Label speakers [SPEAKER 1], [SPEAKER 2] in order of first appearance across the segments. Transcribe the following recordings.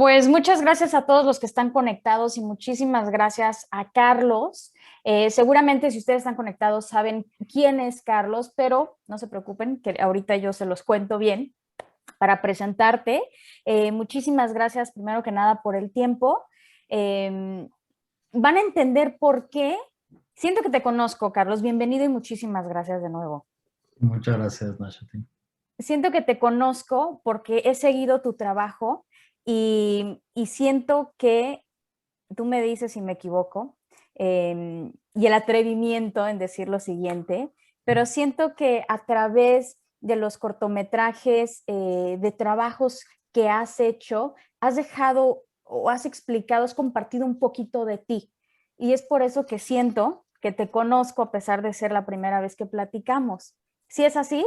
[SPEAKER 1] Pues muchas gracias a todos los que están conectados y muchísimas gracias a Carlos. Seguramente si ustedes están conectados saben quién es Carlos, pero no se preocupen, que ahorita yo se los cuento bien para presentarte. Muchísimas gracias primero que nada por el tiempo. Eh, Van a entender por qué. Siento que te conozco, Carlos. Bienvenido y muchísimas gracias de nuevo.
[SPEAKER 2] Muchas gracias, Nashati.
[SPEAKER 1] Siento que te conozco porque he seguido tu trabajo y siento que tú me dices si me equivoco, y el atrevimiento en decir lo siguiente, pero siento que a través de los cortometrajes, de trabajos que has hecho, has dejado o has explicado, has compartido un poquito de ti. Y es por eso que siento que te conozco a pesar de ser la primera vez que platicamos. ¿Sí es así?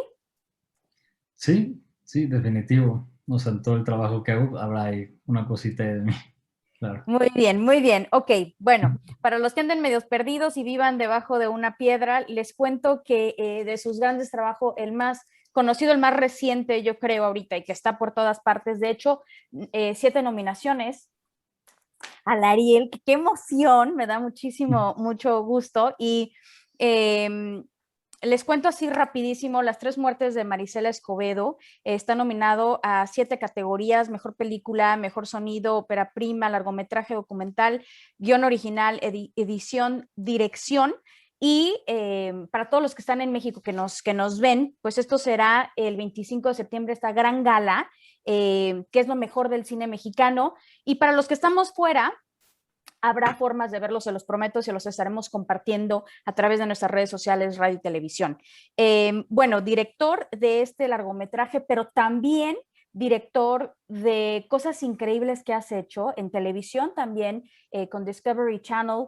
[SPEAKER 2] Sí, sí, definitivo. O sea, en todo el trabajo que hago habrá ahí una cosita de mí, claro.
[SPEAKER 1] Muy bien, muy bien. Ok, bueno, para los que anden medios perdidos y vivan debajo de una piedra, les cuento que de sus grandes trabajos, el más conocido, el más reciente, yo creo ahorita, y que está por todas partes, de hecho, 7 nominaciones al Ariel, qué emoción, me da mucho gusto. Y eh, les cuento así rapidísimo, Las tres muertes de Marisela Escobedo está nominado a 7 categorías: mejor película, mejor sonido, ópera prima, largometraje documental, guión original, edición, dirección. Y para todos los que están en México que nos ven, pues esto será el 25 de septiembre, esta gran gala, que es lo mejor del cine mexicano. Y para los que estamos fuera, habrá formas de verlos, se los prometo, se los estaremos compartiendo a través de nuestras redes sociales, radio y televisión. Bueno, director de este largometraje, pero también director de cosas increíbles que has hecho en televisión también, con Discovery Channel.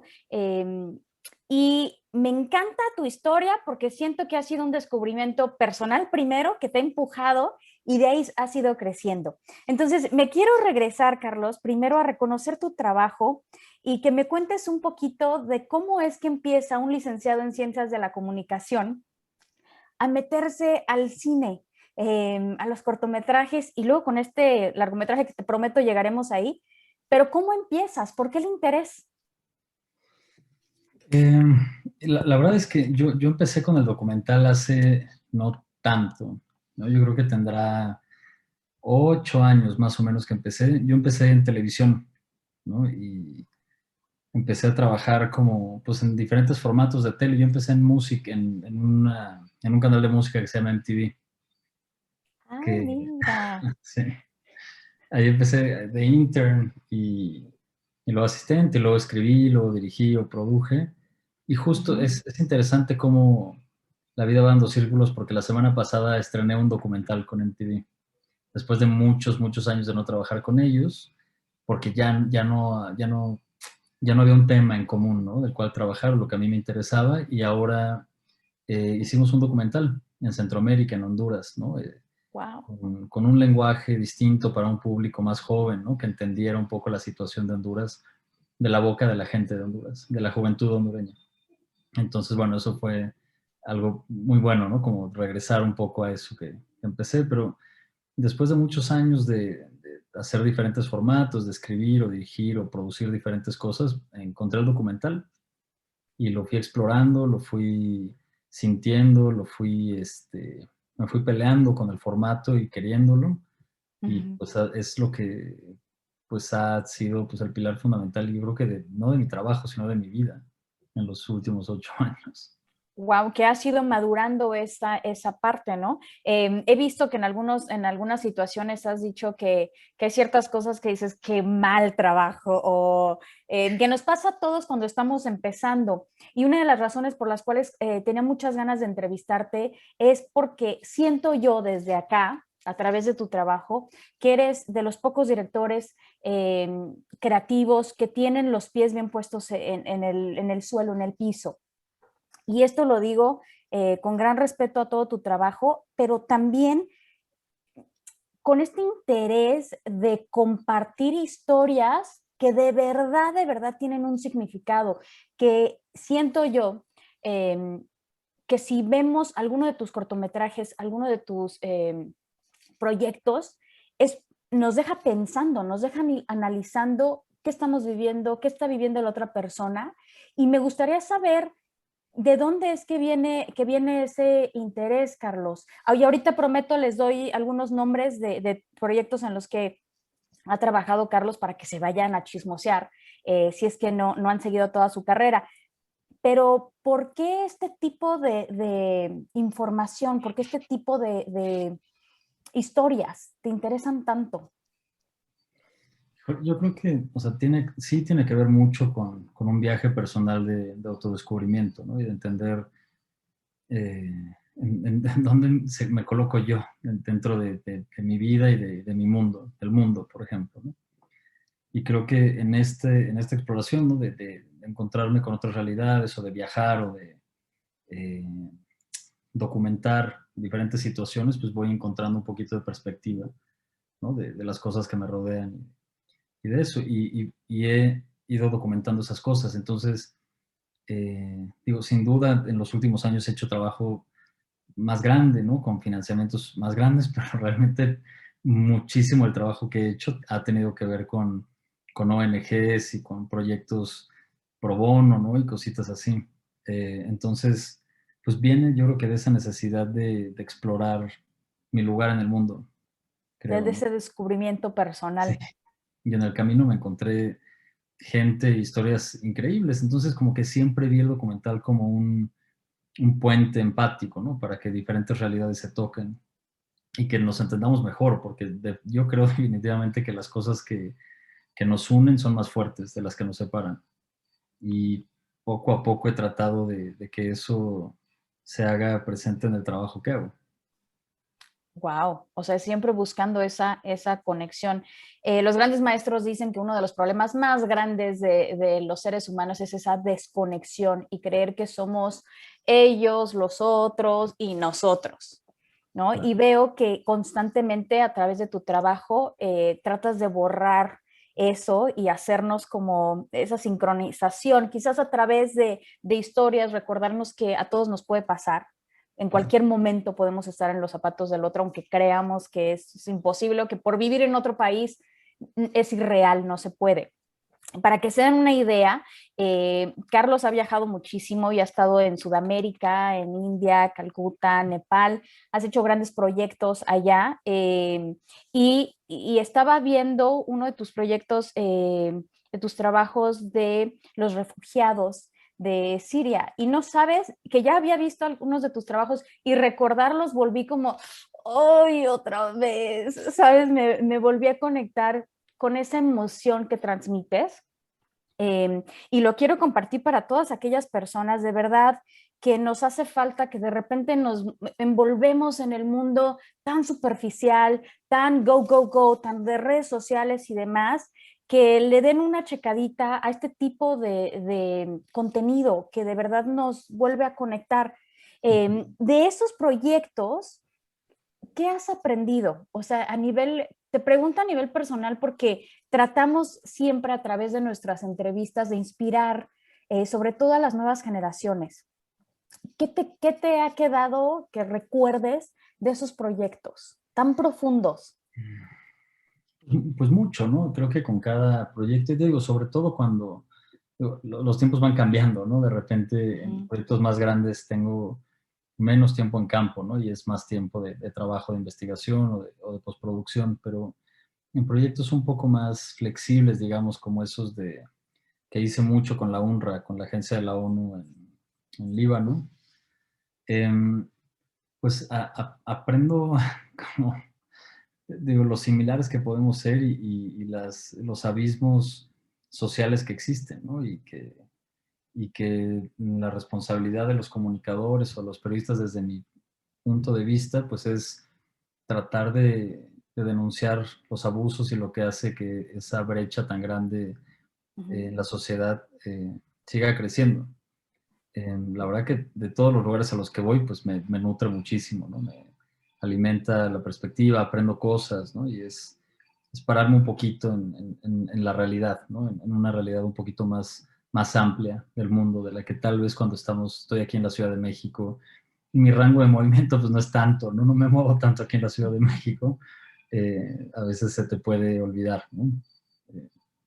[SPEAKER 1] Y me encanta tu historia porque siento que ha sido un descubrimiento personal primero que te ha empujado y de ahí has ido creciendo. Entonces, me quiero regresar, Carlos, primero a reconocer tu trabajo y que me cuentes un poquito de cómo es que empieza un licenciado en Ciencias de la Comunicación a meterse al cine, a los cortometrajes y luego con este largometraje que te prometo llegaremos ahí. Pero ¿cómo empiezas? ¿Por qué el interés?
[SPEAKER 2] Eh, la verdad es que yo empecé con el documental hace no tanto, ¿no? Yo creo que tendrá 8 años más o menos que empecé. Yo empecé en televisión, ¿no? Y empecé a trabajar como, pues, en diferentes formatos de tele. Yo empecé en música, en un canal de música que se llama MTV,
[SPEAKER 1] Ah,
[SPEAKER 2] que,
[SPEAKER 1] mira.
[SPEAKER 2] sí. Ahí empecé de intern y luego asistente, y luego escribí, luego dirigí o produje. Y justo
[SPEAKER 1] Ujú.
[SPEAKER 2] es interesante cómo la vida va dando círculos porque la semana pasada estrené un documental con MTV. Después de muchos años de no trabajar con ellos, porque ya no había un tema en común, ¿no? Del cual trabajar, lo que a mí me interesaba. Y ahora hicimos un documental en Centroamérica, en Honduras, ¿no?
[SPEAKER 1] Wow.
[SPEAKER 2] Con un lenguaje distinto para un público más joven, ¿no? Que entendiera un poco la situación de Honduras de la boca de la gente de Honduras, de la juventud hondureña. Entonces, bueno, eso fue algo muy bueno, ¿no? Como regresar un poco a eso que empecé, pero después de muchos años de hacer diferentes formatos, de escribir o dirigir o producir diferentes cosas, encontré el documental y lo fui explorando, lo fui sintiendo, me fui peleando con el formato y queriéndolo. Y
[SPEAKER 1] Ujú.
[SPEAKER 2] pues es lo que pues ha sido pues el pilar fundamental, yo creo que no de mi trabajo, sino de mi vida en los últimos 8 años.
[SPEAKER 1] Wow, que has ido madurando esa parte, ¿no? He visto que en algunas situaciones has dicho que hay ciertas cosas que dices, qué mal trabajo, o que nos pasa a todos cuando estamos empezando. Y una de las razones por las cuales tenía muchas ganas de entrevistarte es porque siento yo desde acá, a través de tu trabajo, que eres de los pocos directores eh, creativos que tienen los pies bien puestos en el suelo, en el piso. Y esto lo digo con gran respeto a todo tu trabajo, pero también con este interés de compartir historias que de verdad tienen un significado, que siento yo eh, que si vemos alguno de tus cortometrajes, alguno de tus proyectos, es nos deja pensando, nos deja analizando qué estamos viviendo, qué está viviendo la otra persona. Y me gustaría saber de dónde es que viene ese interés, Carlos. Y ahorita prometo, les doy algunos nombres de proyectos en los que ha trabajado Carlos para que se vayan a chismosear, si es que no han seguido toda su carrera. Pero, ¿por qué este tipo de información? ¿Por qué este tipo de historias te interesan tanto?
[SPEAKER 2] Yo creo que, o sea, sí tiene que ver mucho con un viaje personal de autodescubrimiento, ¿no? Y de entender en dónde me coloco yo dentro de mi vida y de mi mundo, del mundo, por ejemplo, ¿no? Y creo que en esta exploración, ¿no? De encontrarme con otras realidades o de viajar o de eh, documentar diferentes situaciones, pues voy encontrando un poquito de perspectiva, ¿no? De las cosas que me rodean y de eso. Y he ido documentando esas cosas. Entonces, digo, sin duda, en los últimos años he hecho trabajo más grande, ¿no? Con financiamientos más grandes, pero realmente muchísimo el trabajo que he hecho ha tenido que ver con ONGs y con proyectos pro bono, ¿no? Y cositas así. Entonces, pues viene yo creo que de esa necesidad de explorar mi lugar en el mundo, creo,
[SPEAKER 1] Desde
[SPEAKER 2] ¿no?
[SPEAKER 1] ese descubrimiento
[SPEAKER 2] Sí.
[SPEAKER 1] personal.
[SPEAKER 2] Y en el camino me encontré gente, historias increíbles. Entonces, como que siempre vi el documental como un puente empático, ¿no? Para que diferentes realidades se toquen y que nos entendamos mejor, porque yo creo definitivamente que las cosas que nos unen son más fuertes de las que nos separan. Y poco a poco he tratado de que eso se haga presente en el trabajo que hago.
[SPEAKER 1] Wow, o sea, siempre buscando esa conexión. Los grandes maestros dicen que uno de los problemas más grandes de los seres humanos es esa desconexión y creer que somos ellos, los otros y nosotros, ¿no?
[SPEAKER 2] Claro.
[SPEAKER 1] Y veo que constantemente a través de tu trabajo tratas de borrar eso y hacernos como esa sincronización, quizás a través de historias, recordarnos que a todos nos puede pasar, en cualquier momento podemos estar en los zapatos del otro, aunque creamos que es imposible, que por vivir en otro país es irreal, no se puede. Para que se den una idea, Carlos ha viajado muchísimo y ha estado en Sudamérica, en India, Calcuta, Nepal, has hecho grandes proyectos allá y estaba viendo uno de tus proyectos, de tus trabajos de los refugiados de Siria y no sabes que ya había visto algunos de tus trabajos y recordarlos volví como, ¡ay, otra vez! ¿Sabes? Me volví a conectar con esa emoción que transmites. Y lo quiero compartir para todas aquellas personas de verdad que nos hace falta, que de repente nos envolvemos en el mundo tan superficial, tan go, go, go, tan de redes sociales y demás, que le den una checadita a este tipo de contenido que de verdad nos vuelve a conectar. De esos proyectos, ¿qué has aprendido? O sea, te pregunto a nivel personal porque tratamos siempre a través de nuestras entrevistas de inspirar, sobre todo a las nuevas generaciones. ¿Qué te ha quedado que recuerdes de esos proyectos tan profundos?
[SPEAKER 2] Pues mucho, ¿no? Creo que con cada proyecto, y te digo, sobre todo cuando los tiempos van cambiando, ¿no? De repente en proyectos más grandes tengo menos tiempo en campo, ¿no? Y es más tiempo de trabajo de investigación o de postproducción, pero en proyectos un poco más flexibles, digamos, como esos que hice mucho con la UNRWA, con la agencia de la ONU en Líbano, em, pues aprendo como, digo, los similares que podemos ser y los abismos sociales que existen, ¿no? Y que la responsabilidad de los comunicadores o los periodistas desde mi punto de vista, pues es tratar de denunciar los abusos y lo que hace que esa brecha tan grande en la sociedad siga creciendo. La verdad que de todos los lugares a los que voy, pues me nutre muchísimo, ¿no? Me alimenta la perspectiva, aprendo cosas, ¿no? Y es pararme un poquito en la realidad, ¿no? En una realidad un poquito más amplia del mundo, de la que tal vez cuando estoy aquí en la Ciudad de México, y mi rango de movimiento pues no es tanto, ¿no? No me muevo tanto aquí en la Ciudad de México, a veces se te puede olvidar, ¿no?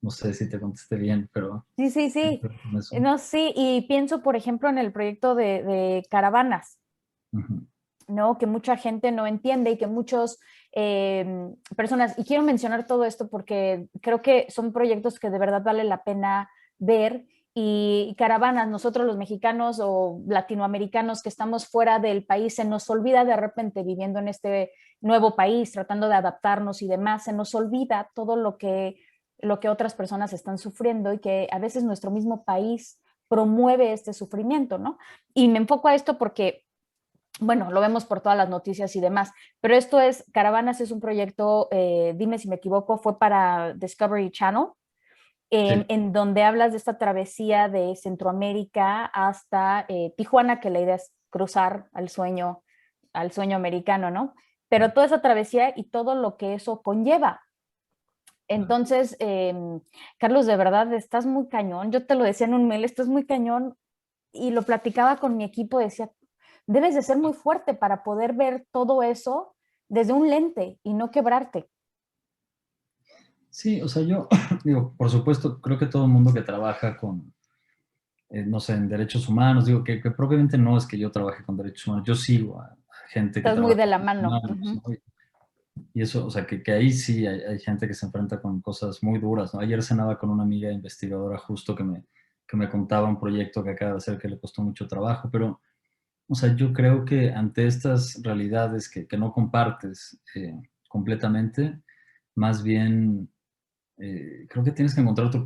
[SPEAKER 2] No sé si te contesté bien, pero
[SPEAKER 1] Sí, sí, sí.
[SPEAKER 2] con eso.
[SPEAKER 1] No, sí, y pienso, por ejemplo, en el proyecto de caravanas,
[SPEAKER 2] Ujú.
[SPEAKER 1] ¿no? Que mucha gente no entiende y que muchas personas, y quiero mencionar todo esto porque creo que son proyectos que de verdad vale la pena ver y caravanas, nosotros los mexicanos o latinoamericanos que estamos fuera del país, se nos olvida de repente viviendo en este nuevo país, tratando de adaptarnos y demás, se nos olvida todo lo que otras personas están sufriendo y que a veces nuestro mismo país promueve este sufrimiento, ¿no? Y me enfoco a esto porque bueno, lo vemos por todas las noticias y demás, pero esto es, Caravanas es un proyecto, dime si me equivoco, fue para Discovery Channel,
[SPEAKER 2] Sí,
[SPEAKER 1] en donde hablas de esta travesía de Centroamérica hasta Tijuana, que la idea es cruzar al sueño americano, ¿no? Pero toda esa travesía y todo lo que eso conlleva. Entonces, Carlos, de verdad, estás muy cañón. Yo te lo decía en un mail, estás muy cañón y lo platicaba con mi equipo, decía, debes de ser muy fuerte para poder ver todo eso desde un lente y no quebrarte.
[SPEAKER 2] sí, o sea, yo digo, por supuesto, creo que todo el mundo que trabaja con, no sé, en derechos humanos, digo que propiamente no es que yo trabaje con derechos humanos, yo sigo a gente que
[SPEAKER 1] Estás muy
[SPEAKER 2] trabaja
[SPEAKER 1] de la
[SPEAKER 2] con derechos
[SPEAKER 1] mano.
[SPEAKER 2] humanos,
[SPEAKER 1] Uh-huh.
[SPEAKER 2] ¿no? Y eso, o sea, que ahí sí hay gente que se enfrenta con cosas muy duras, ¿no? Ayer cenaba con una amiga investigadora justo que me contaba un proyecto que acaba de hacer que le costó mucho trabajo, pero, o sea, yo creo que ante estas realidades que no compartes completamente, más bien creo que tienes que encontrar tu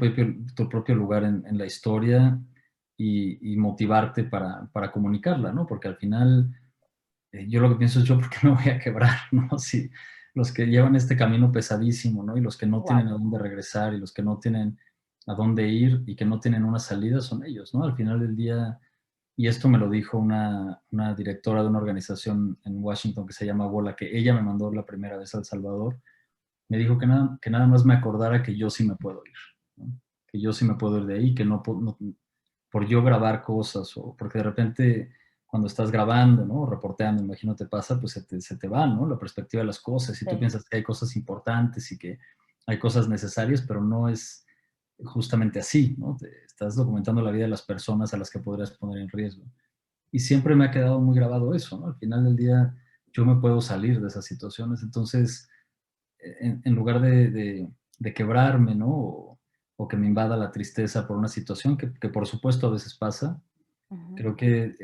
[SPEAKER 2] propio lugar en la historia y motivarte para comunicarla, ¿no? Porque al final yo lo que pienso es yo, ¿por qué me voy a quebrar, no? Si los que llevan este camino pesadísimo, ¿no? Y los que no tienen
[SPEAKER 1] Wow.
[SPEAKER 2] a dónde regresar y los que no tienen a dónde ir y que no tienen una salida son ellos, ¿no? Al final del día, y esto me lo dijo una directora de una organización en Washington que se llama Bola, que ella me mandó la primera vez a El Salvador, me dijo que nada más me acordara que yo sí me puedo ir, ¿no? Que yo sí me puedo ir de ahí, que no, por yo grabar cosas o porque de repente cuando estás grabando, ¿no? O reporteando, imagino te pasa, pues se te va, ¿no? La perspectiva de las cosas y tú
[SPEAKER 1] Sí.
[SPEAKER 2] piensas que hay cosas importantes y que hay cosas necesarias, pero no es justamente así, ¿no? Te estás documentando la vida de las personas a las que podrías poner en riesgo. Y siempre me ha quedado muy grabado eso, ¿no? Al final del día yo me puedo salir de esas situaciones, entonces en lugar de quebrarme, ¿no? O que me invada la tristeza por una situación que por supuesto a veces pasa,
[SPEAKER 1] Uh-huh.
[SPEAKER 2] creo que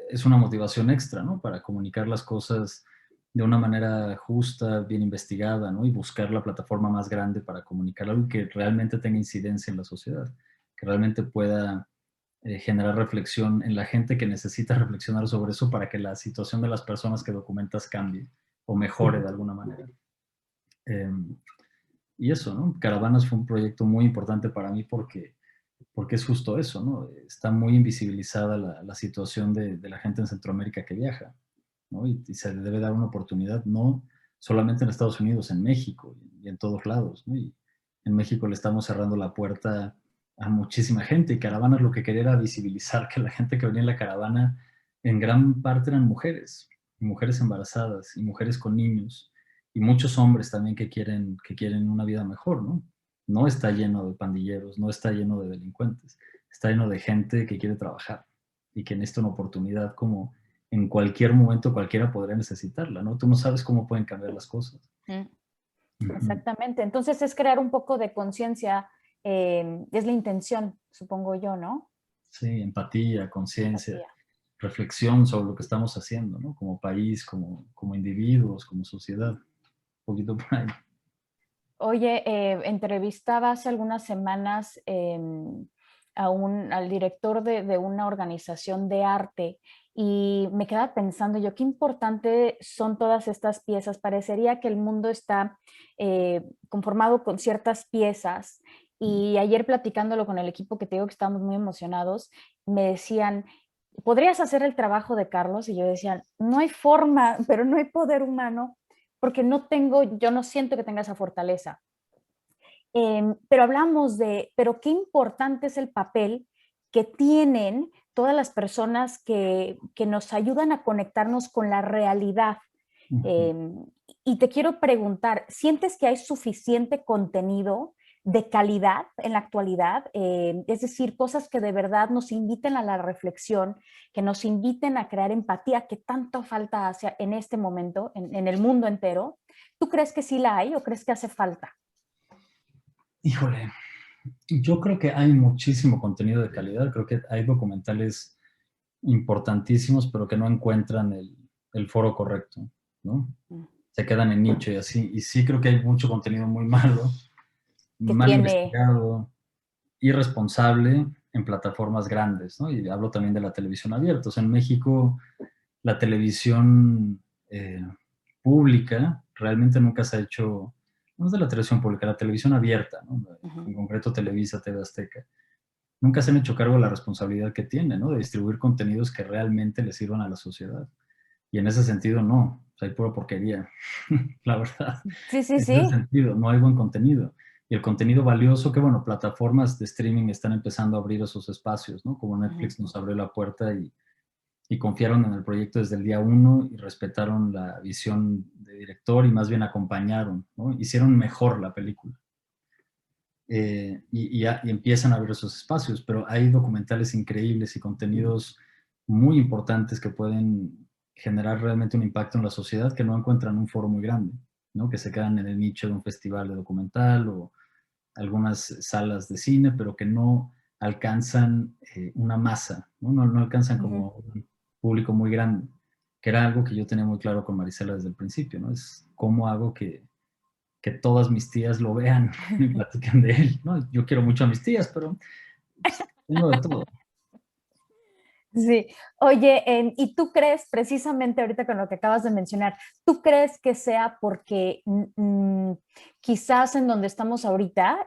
[SPEAKER 2] es una motivación extra, ¿no? Para comunicar las cosas de una manera justa, bien investigada, ¿no? Y buscar la plataforma más grande para comunicar algo que realmente tenga incidencia en la sociedad, que realmente pueda generar reflexión en la gente que necesita reflexionar sobre eso para que la situación de las personas que documentas cambie o mejore de alguna manera. Eh, y eso, ¿no? Caravanas fue un proyecto muy importante para mí porque es justo eso, ¿no? Está muy invisibilizada la situación de la gente en Centroamérica que viaja, ¿no? Y se le debe dar una oportunidad, no solamente en Estados Unidos, en México y en todos lados, ¿no? Y en México le estamos cerrando la puerta a muchísima gente y Caravanas lo que quería era visibilizar que la gente que venía en la caravana en gran parte eran mujeres, mujeres embarazadas y mujeres con niños y muchos hombres también que quieren una vida mejor, ¿no? No está lleno de pandilleros, no está lleno de delincuentes, está lleno de gente que quiere trabajar y que necesita una oportunidad como en cualquier momento cualquiera podría necesitarla, ¿no? Tú no sabes cómo pueden cambiar las cosas.
[SPEAKER 1] Mm,
[SPEAKER 2] Ujú.
[SPEAKER 1] exactamente. Entonces es crear un poco de conciencia, es la intención, supongo yo, ¿no?
[SPEAKER 2] Sí, empatía, conciencia,
[SPEAKER 1] Empatía.
[SPEAKER 2] reflexión sobre lo que estamos haciendo, ¿no? Como país, como individuos, como sociedad, un poquito por ahí.
[SPEAKER 1] Oye, entrevistaba hace algunas semanas al director de una organización de arte y me quedaba pensando yo, qué importante son todas estas piezas. Parecería que el mundo está conformado con ciertas piezas y ayer platicándolo con el equipo que te digo que estábamos muy emocionados, me decían, ¿podrías hacer el trabajo de Carlos? Y yo decía, no hay forma, pero no hay poder humano porque no tengo, yo no siento que tenga esa fortaleza. Pero hablamos de, pero qué importante es el papel que tienen todas las personas que nos ayudan a conectarnos con la realidad.
[SPEAKER 2] Ujú.
[SPEAKER 1] Y te quiero preguntar, ¿sientes que hay suficiente contenido de calidad en la actualidad? Es decir, cosas que de verdad nos inviten a la reflexión, que nos inviten a crear empatía, que tanto falta hace en este momento, en el mundo entero. ¿Tú crees que sí la hay o crees que hace falta?
[SPEAKER 2] Híjole, yo creo que hay muchísimo contenido de calidad, creo que hay documentales importantísimos, pero que no encuentran el foro correcto, ¿no?
[SPEAKER 1] Mm.
[SPEAKER 2] Se quedan en nicho y así. Y sí creo que hay mucho contenido muy malo,
[SPEAKER 1] Que
[SPEAKER 2] mal
[SPEAKER 1] tiene...
[SPEAKER 2] investigado, irresponsable en plataformas grandes, ¿no? Y hablo también de la televisión abierta. O sea, en México la televisión pública realmente nunca se ha hecho, no es de la televisión pública, la televisión abierta, ¿no?
[SPEAKER 1] Uh-huh.
[SPEAKER 2] En concreto Televisa, TV Azteca, nunca se han hecho cargo de la responsabilidad que tiene, ¿no? De distribuir contenidos que realmente le sirvan a la sociedad. Y en ese sentido, no, o sea, hay pura porquería, la verdad.
[SPEAKER 1] Sí, sí,
[SPEAKER 2] En ese
[SPEAKER 1] sí.
[SPEAKER 2] sentido, no hay buen contenido. Y el contenido valioso, que bueno, plataformas de streaming están empezando a abrir esos espacios, ¿no? Como
[SPEAKER 1] Uh-huh.
[SPEAKER 2] Netflix nos abrió la puerta y confiaron en el proyecto desde el día uno y respetaron la visión de director y más bien acompañaron, ¿no? Hicieron mejor la película. Y empiezan a abrir esos espacios, pero hay documentales increíbles y contenidos muy importantes que pueden generar realmente un impacto en la sociedad que no encuentran un foro muy grande, ¿no? Que se quedan en el nicho de un festival de documental o algunas salas de cine, pero que no alcanzan una masa, ¿no? No alcanzan
[SPEAKER 1] Uh-huh.
[SPEAKER 2] como un público muy grande, que era algo que yo tenía muy claro con Marisela desde el principio, ¿no? Es cómo hago que todas mis tías lo vean y platican de él, ¿no? Yo quiero mucho a mis tías, pero pues, tengo de todo.
[SPEAKER 1] Sí, oye, ¿y tú crees, precisamente ahorita con lo que acabas de mencionar, tú crees que sea porque quizás en donde estamos ahorita,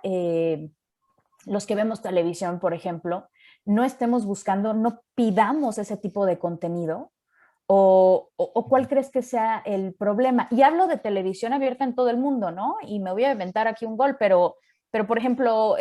[SPEAKER 1] los que vemos televisión, por ejemplo, no estemos buscando, no pidamos ese tipo de contenido? ¿O cuál crees que sea el problema? Y hablo de televisión abierta en todo el mundo, ¿no? Y me voy a inventar aquí un gol, pero por ejemplo,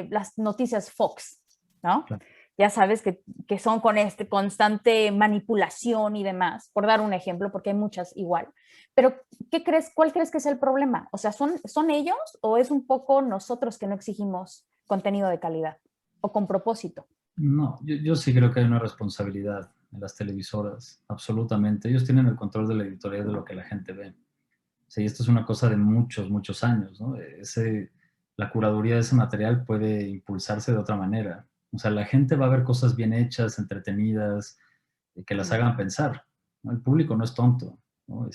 [SPEAKER 1] las noticias Fox, ¿no?
[SPEAKER 2] Claro.
[SPEAKER 1] Ya sabes que son con este constante manipulación y demás, por dar un ejemplo, porque hay muchas igual. Pero, ¿qué crees? ¿Cuál crees que es el problema? O sea, ¿son ellos o es un poco nosotros que no exigimos contenido de calidad o con propósito?
[SPEAKER 2] No, yo sí creo que hay una responsabilidad en las televisoras, absolutamente. Ellos tienen el control de la editorial de lo que la gente ve. O sea, y esto es una cosa de muchos, muchos años, ¿no? La curaduría de ese material puede impulsarse de otra manera. O sea, la gente va a ver cosas bien hechas, entretenidas, que las hagan pensar, ¿no? El público no es tonto, ¿no?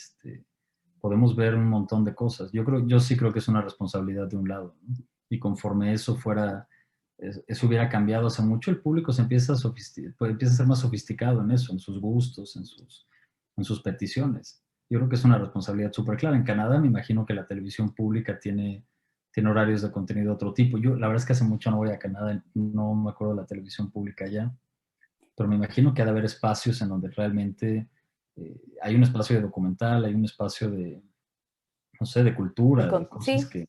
[SPEAKER 2] Podemos ver un montón de cosas. Yo sí creo que es una responsabilidad de un lado, ¿no? Y conforme eso hubiera cambiado hace mucho, el público se empieza pues, empieza a ser más sofisticado en eso, en sus gustos, en sus peticiones. Yo creo que es una responsabilidad súper clara. En Canadá me imagino que la televisión pública tiene horarios de contenido de otro tipo. Yo la verdad es que hace mucho no voy a Canadá, no me acuerdo de la televisión pública allá, pero me imagino que ha de haber espacios en donde realmente hay un espacio de documental, hay un espacio de, no sé, de cultura, de cosas
[SPEAKER 1] Sí,
[SPEAKER 2] que...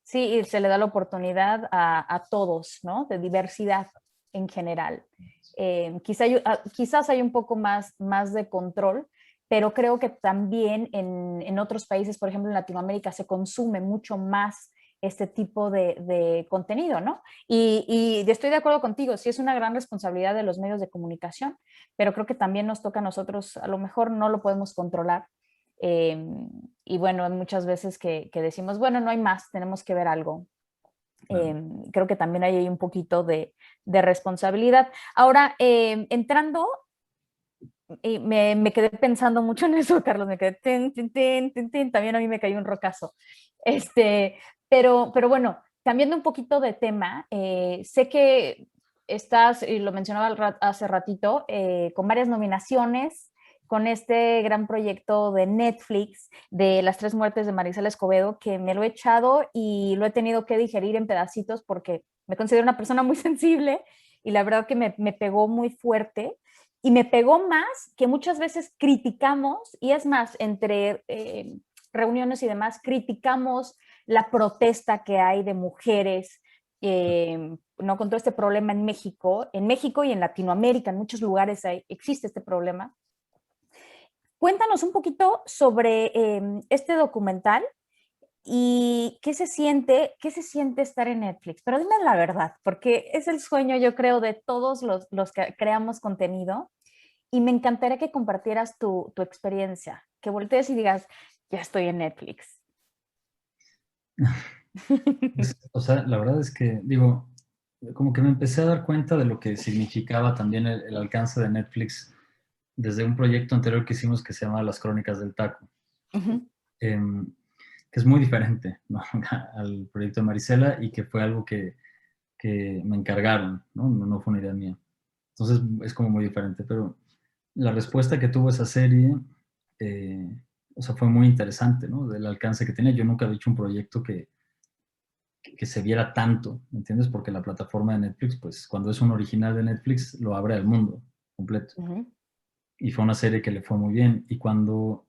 [SPEAKER 1] sí, y se le da la oportunidad a todos, ¿no? De diversidad en general. Quizás hay un poco más de control, pero creo que también en otros países, por ejemplo en Latinoamérica, se consume mucho más este tipo de contenido, ¿no? Y estoy de acuerdo contigo, sí es una gran responsabilidad de los medios de comunicación, pero creo que también nos toca a nosotros, a lo mejor no lo podemos controlar, eh, y bueno, muchas veces que decimos, bueno, no hay más, tenemos que ver algo.
[SPEAKER 2] Claro.
[SPEAKER 1] Creo que también hay un poquito de responsabilidad. Ahora, entrando, y me quedé pensando mucho en eso, Carlos, me quedé, también a mí me cayó un rocazo. Pero bueno, cambiando un poquito de tema, sé que estás, y lo mencionaba hace ratito, con varias nominaciones, con este gran proyecto de Netflix de Las tres muertes de Marisela Escobedo, que me lo he echado y lo he tenido que digerir en pedacitos porque me considero una persona muy sensible y la verdad que me pegó muy fuerte y me pegó más que muchas veces criticamos, y es más, entre reuniones y demás, criticamos la protesta que hay de mujeres, no con todo este problema en México y en Latinoamérica, en muchos lugares existe este problema. Cuéntanos un poquito sobre este documental y qué se siente estar en Netflix. Pero dime la verdad, porque es el sueño, yo creo, de todos los que creamos contenido y me encantaría que compartieras tu experiencia, que voltees y digas, ya estoy en Netflix.
[SPEAKER 2] Pues, o sea, la verdad es que, digo, como que me empecé a dar cuenta de lo que significaba también el alcance de Netflix desde un proyecto anterior que hicimos que se llama Las Crónicas del Taco,
[SPEAKER 1] Ujú,
[SPEAKER 2] em, que es muy diferente, ¿no? al proyecto de Marisela y que fue algo que me encargaron, ¿no? No fue una idea mía. Entonces es como muy diferente, pero la respuesta que tuvo esa serie, eh, o sea, fue muy interesante, ¿no? Del alcance que tenía. Yo nunca había hecho un proyecto que se viera tanto, ¿me entiendes? Porque la plataforma de Netflix, pues cuando es un original de Netflix, lo abre al mundo completo.
[SPEAKER 1] ujú,
[SPEAKER 2] Y fue una serie que le fue muy bien. Y cuando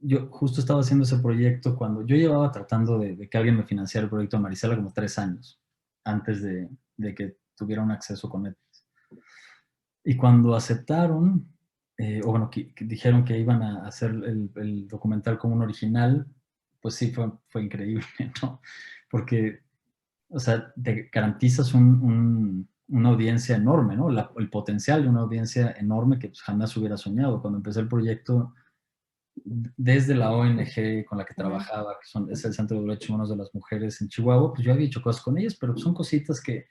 [SPEAKER 2] yo justo estaba haciendo ese proyecto, cuando yo llevaba tratando de que alguien me financiara el proyecto de Marisela como 3 años, antes de que tuviera un acceso con Netflix. Y cuando aceptaron, o bueno, que dijeron que iban a hacer el documental como un original, pues sí, fue increíble, ¿no? Porque, o sea, te garantizas una audiencia enorme, ¿no? El potencial de una audiencia enorme que pues, jamás hubiera soñado. Cuando empecé el proyecto, desde la ONG con la que
[SPEAKER 1] ujú,
[SPEAKER 2] trabajaba, es el Centro de Derechos Humanos de las Mujeres en Chihuahua, pues yo había hecho cosas con ellas, pero son cositas que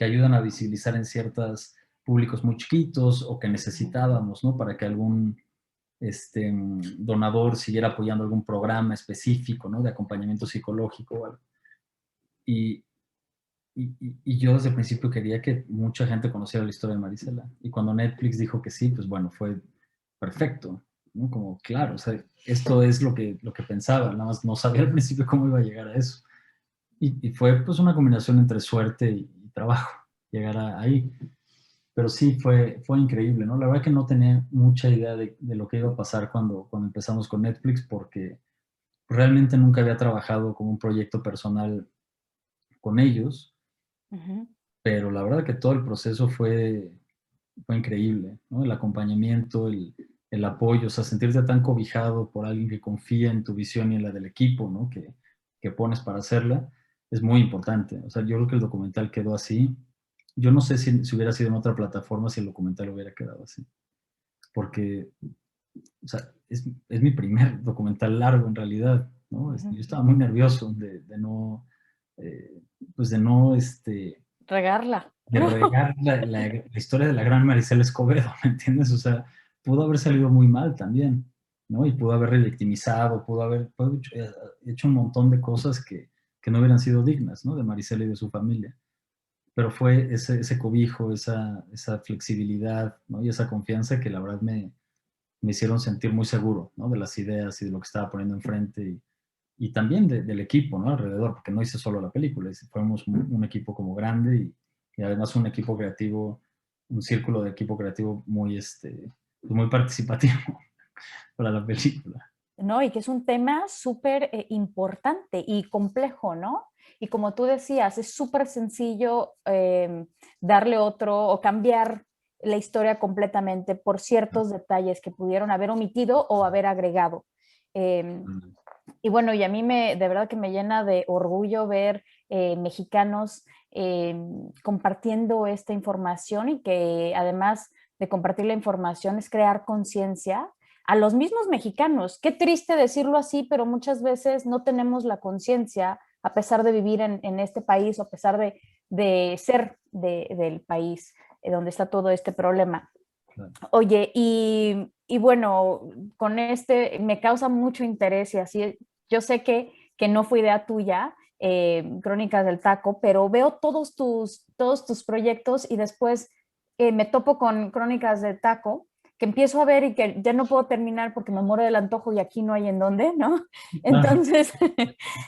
[SPEAKER 2] ayudan a visibilizar en ciertos públicos muy chiquitos o que necesitábamos, ¿no? Para que algún donador siguiera apoyando algún programa específico, ¿no? De acompañamiento psicológico o algo. Y, y yo desde el principio quería que mucha gente conociera la historia de Marisela. Y cuando Netflix dijo que sí, pues bueno, fue perfecto, ¿no? Como, claro, o sea, esto es lo que pensaba, nada más no sabía al principio cómo iba a llegar a eso. Y fue pues una combinación entre suerte y trabajo, llegar ahí. Pero sí, fue increíble, ¿no? La verdad que no tenía mucha idea de lo que iba a pasar cuando empezamos con Netflix, porque realmente nunca había trabajado como un proyecto personal con ellos,
[SPEAKER 1] ujú.
[SPEAKER 2] pero la verdad que todo el proceso fue increíble, ¿no? El acompañamiento, el apoyo, o sea, sentirte tan cobijado por alguien que confía en tu visión y en la del equipo, ¿no? Que pones para hacerla, es muy importante. O sea, yo creo que el documental quedó así. Yo no sé si hubiera sido en otra plataforma, si el documental hubiera quedado así. Porque, o sea, es mi primer documental largo en realidad, ¿no?
[SPEAKER 1] Ujú.
[SPEAKER 2] Yo estaba muy nervioso de no, pues de no,
[SPEAKER 1] Regarla.
[SPEAKER 2] de regar la historia de la gran Maricela Escobedo, ¿me entiendes? O sea, pudo haber salido muy mal también, ¿no? Y pudo haber revictimizado, pudo haber hecho un montón de cosas que no hubieran sido dignas, ¿no? De Maricela y de su familia. Pero fue ese cobijo, esa flexibilidad, ¿no? Y esa confianza que la verdad me hicieron sentir muy seguro, ¿no? De las ideas y de lo que estaba poniendo enfrente y también del equipo, ¿no? Alrededor, porque no hice solo la película, fuimos un equipo como grande y además un equipo creativo, un círculo de equipo creativo muy, pues muy participativo para la película.
[SPEAKER 1] ¿No? Y que es un tema súper importante y complejo, ¿no? Y como tú decías, es súper sencillo darle otro o cambiar la historia completamente por ciertos detalles que pudieron haber omitido o haber agregado. Eh, y bueno, y a mí de verdad que me llena de orgullo ver mexicanos compartiendo esta información y que además de compartir la información es crear conciencia a los mismos mexicanos. Qué triste decirlo así, pero muchas veces no tenemos la conciencia, a pesar de vivir en este país o a pesar de ser del país donde está todo este problema.
[SPEAKER 2] Claro.
[SPEAKER 1] Oye, y bueno, con me causa mucho interés y así, yo sé que no fue idea tuya, Crónicas del Taco, pero veo todos tus proyectos y después me topo con Crónicas del Taco, que empiezo a ver y que ya no puedo terminar porque me muero del antojo y aquí no hay en dónde, ¿no?
[SPEAKER 2] Ah,
[SPEAKER 1] Entonces,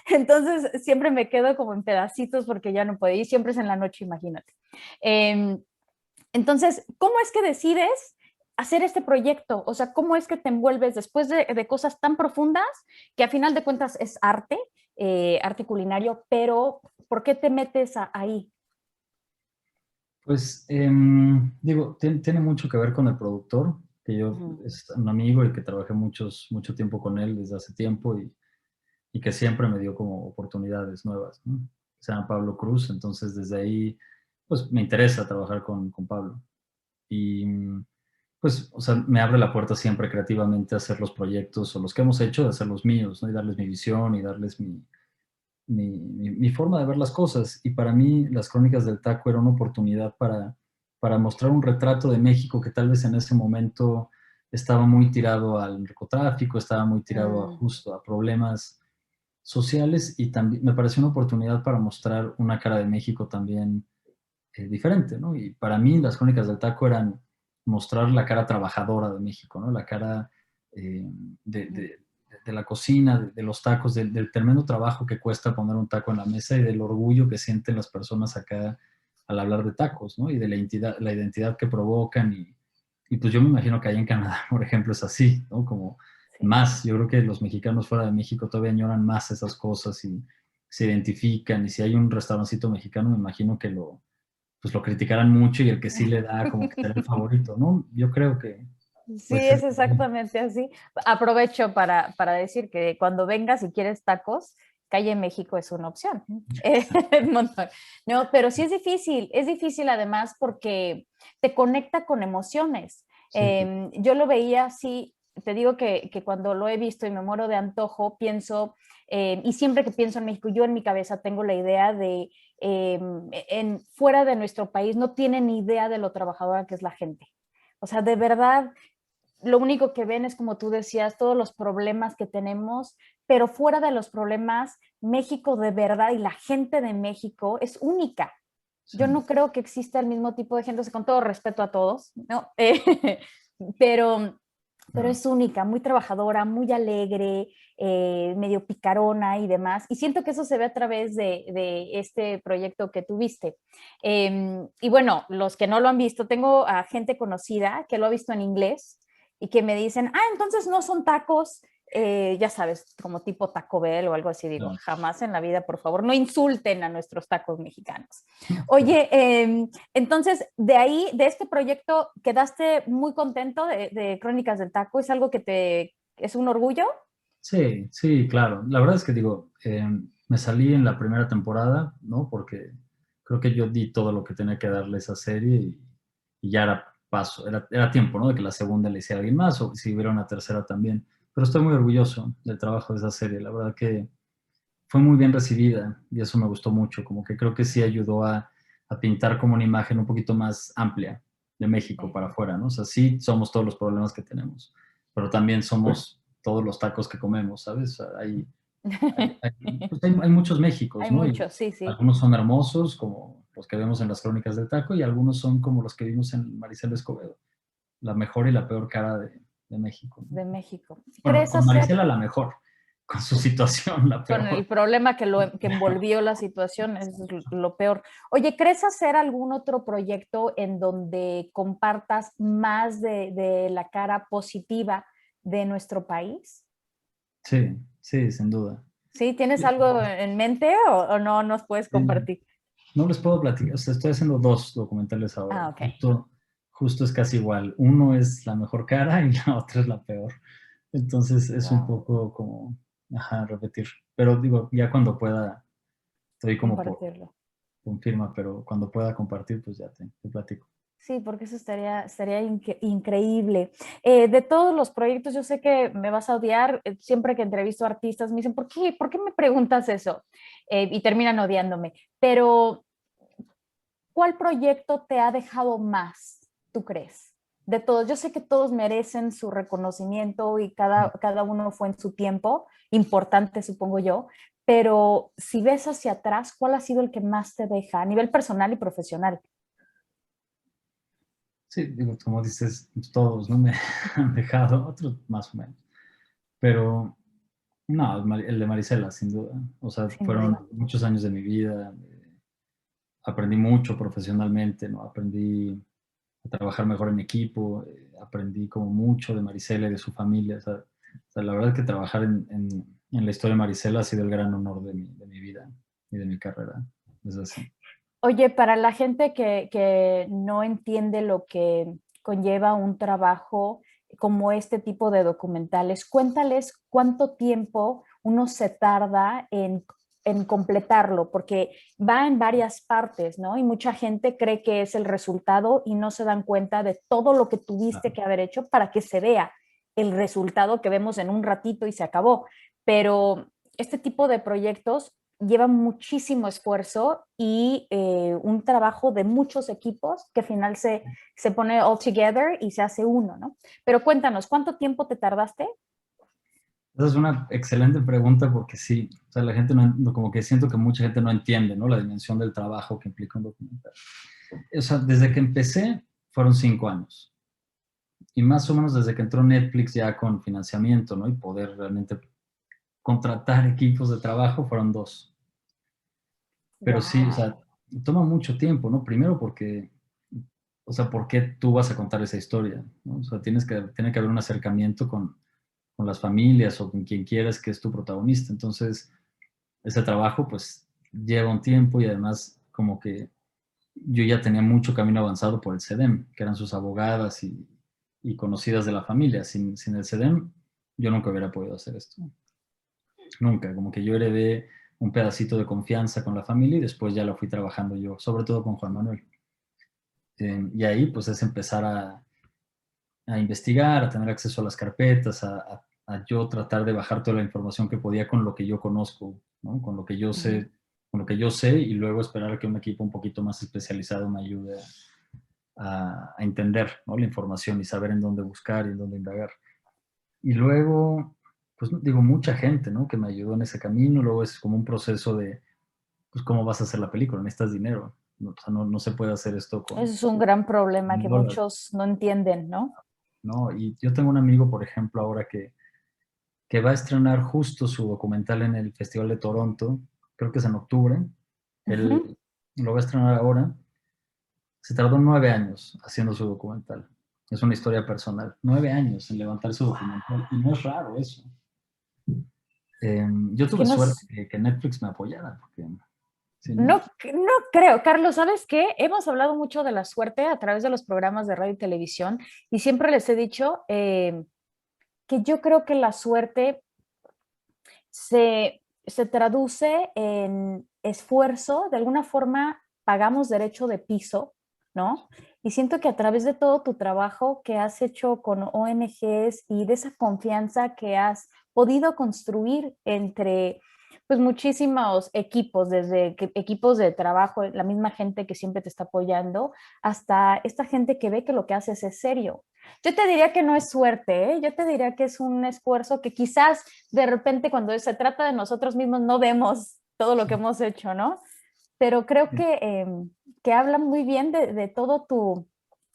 [SPEAKER 1] entonces siempre me quedo como en pedacitos porque ya no puedo ir, siempre es en la noche, imagínate. Entonces, ¿cómo es que decides hacer este proyecto? O sea, ¿cómo es que te envuelves después de cosas tan profundas que a final de cuentas es arte, arte culinario, pero ¿por qué te metes ahí?
[SPEAKER 2] pues digo, tiene mucho que ver con el productor, que yo es un amigo y que trabajé mucho tiempo con él desde hace tiempo y que siempre me dio como oportunidades nuevas, ¿no? Se llama Pablo Cruz, entonces desde ahí, pues me interesa trabajar con Pablo. Y pues, o sea, me abre la puerta siempre creativamente a hacer los proyectos o los que hemos hecho, de hacer los míos, ¿no? Y darles mi visión y darles mi forma de ver las cosas. Y para mí las Crónicas del Taco era una oportunidad para mostrar un retrato de México que tal vez en ese momento estaba muy tirado al narcotráfico, estaba muy tirado a justo a problemas sociales y también me pareció una oportunidad para mostrar una cara de México también diferente, ¿no? Y para mí las Crónicas del Taco eran mostrar la cara trabajadora de México, ¿no? La cara eh, de, de- de la cocina, de los tacos, del tremendo trabajo que cuesta poner un taco en la mesa y del orgullo que sienten las personas acá al hablar de tacos, ¿no? Y de la identidad que provocan y pues yo me imagino que ahí en Canadá, por ejemplo, es así, ¿no? Como
[SPEAKER 1] Sí.
[SPEAKER 2] más, yo creo que los mexicanos fuera de México todavía añoran más esas cosas y se identifican y si hay un restaurancito mexicano me imagino que pues lo criticarán mucho y el que sí le da como que será el favorito, ¿no? Yo creo que
[SPEAKER 1] Sí,
[SPEAKER 2] puede ser
[SPEAKER 1] es
[SPEAKER 2] por ahí.
[SPEAKER 1] exactamente así. Aprovecho para decir que cuando vengas y quieres tacos, Calle México es una opción. Un montón. No, pero sí es difícil además porque te conecta con emociones.
[SPEAKER 2] Sí, claro.
[SPEAKER 1] Yo lo veía así, te digo que cuando lo he visto y me muero de antojo, pienso, y siempre que pienso en México, yo en mi cabeza tengo la idea de, fuera de nuestro país no tienen ni idea de lo trabajadora que es la gente. O sea, de verdad, lo único que ven es, como tú decías, todos los problemas que tenemos, pero fuera de los problemas, México de verdad y la gente de México es única.
[SPEAKER 2] Sí,
[SPEAKER 1] Yo no creo que exista el mismo tipo de gente, o sea, con todo respeto a todos, ¿no? Pero, pero
[SPEAKER 2] claro.
[SPEAKER 1] es única, muy trabajadora, muy alegre, medio picarona y demás. Y siento que eso se ve a través de este proyecto que tuviste. Y bueno, los que no lo han visto, tengo a gente conocida que lo ha visto en inglés y que me dicen, ah, entonces no son tacos, ya sabes, como tipo Taco Bell o algo así. Digo,
[SPEAKER 2] Claro.
[SPEAKER 1] jamás en la vida, por favor, no insulten a nuestros tacos mexicanos.
[SPEAKER 2] Claro.
[SPEAKER 1] Oye, entonces de ahí, de este proyecto, ¿quedaste muy contento de Crónicas del Taco? ¿Es algo que te es un orgullo?
[SPEAKER 2] Sí, sí, claro. La verdad es que digo, me salí en la primera temporada, ¿no? Porque creo que yo di todo lo que tenía que darle a esa serie y ya era paso, era tiempo, ¿no? De que la segunda le hiciera alguien más o si hubiera una tercera también. Pero estoy muy orgulloso del trabajo de esa serie. La verdad que fue muy bien recibida y eso me gustó mucho, como que creo que sí ayudó a pintar como una imagen un poquito más amplia de México
[SPEAKER 1] Sí.
[SPEAKER 2] para afuera, ¿no? O sea, sí somos todos los problemas que tenemos, pero también somos todos los tacos que comemos, ¿sabes? O sea, hay muchos Méxicos,
[SPEAKER 1] Hay
[SPEAKER 2] ¿no? Y
[SPEAKER 1] muchos, sí, sí,
[SPEAKER 2] algunos son hermosos, como los que vemos en las Crónicas del Taco, y algunos son como los que vimos en Maricela Escobedo, la mejor y la peor cara de México, ¿no?
[SPEAKER 1] de México.
[SPEAKER 2] Bueno,
[SPEAKER 1] ¿Crees
[SPEAKER 2] con
[SPEAKER 1] hacer
[SPEAKER 2] Maricela la mejor, con su situación la
[SPEAKER 1] con el
[SPEAKER 2] peor.
[SPEAKER 1] problema que envolvió la situación? Es lo peor. Oye, ¿crees hacer algún otro proyecto en donde compartas más de la cara positiva de nuestro país?
[SPEAKER 2] Sí, sí, sin duda.
[SPEAKER 1] ¿Sí? ¿Tienes algo en mente o no nos puedes
[SPEAKER 2] Eh,
[SPEAKER 1] compartir?
[SPEAKER 2] no les puedo platicar, o sea, estoy haciendo dos documentales ahora.
[SPEAKER 1] Ah, ok.
[SPEAKER 2] Justo es casi igual. Uno es la mejor cara y la otra es la peor. Entonces es un
[SPEAKER 1] Wow.
[SPEAKER 2] poco como, ajá, repetir. Pero digo, ya cuando pueda, estoy como por
[SPEAKER 1] Compartirlo.
[SPEAKER 2] confirma, pero cuando pueda compartir, pues ya te platico.
[SPEAKER 1] Sí, porque eso estaría increíble. De todos los proyectos, yo sé que me vas a odiar. Siempre que entrevisto a artistas me dicen, ¿por qué me preguntas eso? Y terminan odiándome. Pero, ¿cuál proyecto te ha dejado más, tú crees? De todos. Yo sé que todos merecen su reconocimiento y cada uno fue en su tiempo, importante supongo yo, pero si ves hacia atrás, ¿cuál ha sido el que más te deja a nivel personal y profesional?
[SPEAKER 2] Sí, digo, como dices, pues, todos, ¿no? Me han dejado, otros más o menos. Pero no, el de Marisela, sin duda. O sea,
[SPEAKER 1] Sin
[SPEAKER 2] fueron
[SPEAKER 1] duda.
[SPEAKER 2] muchos años de mi vida. Aprendí mucho profesionalmente, ¿no? Aprendí a trabajar mejor en equipo, aprendí como mucho de Marisela y de su familia. O sea, la verdad que trabajar en la historia de Marisela ha sido el gran honor de mi vida y de mi carrera. Es así.
[SPEAKER 1] Oye, para la gente que no entiende lo que conlleva un trabajo como este tipo de documentales, cuéntales cuánto tiempo uno se tarda en completarlo, porque va en varias partes, ¿no? Y mucha gente cree que es el resultado y no se dan cuenta de todo lo que tuviste que haber hecho para que se vea el resultado que vemos en un ratito y se acabó. Pero este tipo de proyectos lleva muchísimo esfuerzo y un trabajo de muchos equipos que al final se pone all together y se hace uno, ¿no? Pero cuéntanos, ¿cuánto tiempo te tardaste?
[SPEAKER 2] Esa es una excelente pregunta porque sí, o sea, la gente como que siento que mucha gente no entiende, ¿no? La dimensión del trabajo que implica un documental. O sea, desde que empecé fueron 5 años. Y más o menos desde que entró Netflix ya con financiamiento, ¿no? Y poder realmente contratar equipos de trabajo fueron 2. Pero sí, o
[SPEAKER 1] Wow.
[SPEAKER 2] sea, toma mucho tiempo, ¿no? Primero porque, o sea, ¿por qué tú vas a contar esa historia? ¿No? O sea, tiene que haber un acercamiento con las familias o con quien quieras que es tu protagonista. Entonces, ese trabajo pues lleva un tiempo y además como que yo ya tenía mucho camino avanzado por el CEDEM, que eran sus abogadas y conocidas de la familia. Sin el CEDEM yo nunca hubiera podido hacer esto. Nunca, como que yo heredé un pedacito de confianza con la familia y después ya lo fui trabajando yo, sobre todo con Juan Manuel. Y ahí pues es empezar a investigar, a tener acceso a las carpetas, a yo tratar de bajar toda la información que podía con lo que yo conozco, ¿no? Con lo que yo sé, con lo que yo sé y luego esperar a que un equipo un poquito más especializado me ayude a entender, ¿no? La información y saber en dónde buscar y en dónde indagar. Y luego, pues digo, mucha gente, ¿no? Que me ayudó en ese camino, luego es como un proceso de, pues, ¿cómo vas a hacer la película? Necesitas dinero. No, o sea, no se puede hacer esto
[SPEAKER 1] Ese
[SPEAKER 2] con
[SPEAKER 1] es un gran problema que
[SPEAKER 2] dólares,
[SPEAKER 1] muchos no entienden, ¿no?
[SPEAKER 2] ¿no? Y yo tengo un amigo, por ejemplo, ahora que va a estrenar justo su documental en el Festival de Toronto, creo que es en octubre,
[SPEAKER 1] Ujú.
[SPEAKER 2] él lo va a estrenar ahora, se tardó 9 años haciendo su documental, es una historia personal, 9 años en levantar su documental, y no es raro eso. Yo
[SPEAKER 1] Es que
[SPEAKER 2] tuve
[SPEAKER 1] no,
[SPEAKER 2] suerte que Netflix me apoyara, porque si no,
[SPEAKER 1] no, no creo, Carlos, ¿sabes qué? Hemos hablado mucho de la suerte a través de los programas de radio y televisión y siempre les he dicho que yo creo que la suerte se traduce en esfuerzo, de alguna forma pagamos derecho de piso, ¿no? Y siento que a través de todo tu trabajo que has hecho con ONGs y de esa confianza que has podido construir entre pues muchísimos equipos, desde equipos de trabajo, la misma gente que siempre te está apoyando, hasta esta gente que ve que lo que haces es serio. Yo te diría que no es suerte, ¿eh? Yo te diría que es un esfuerzo que quizás de repente cuando se trata de nosotros mismos no vemos todo lo que hemos hecho, ¿no? Pero creo que habla muy bien de todo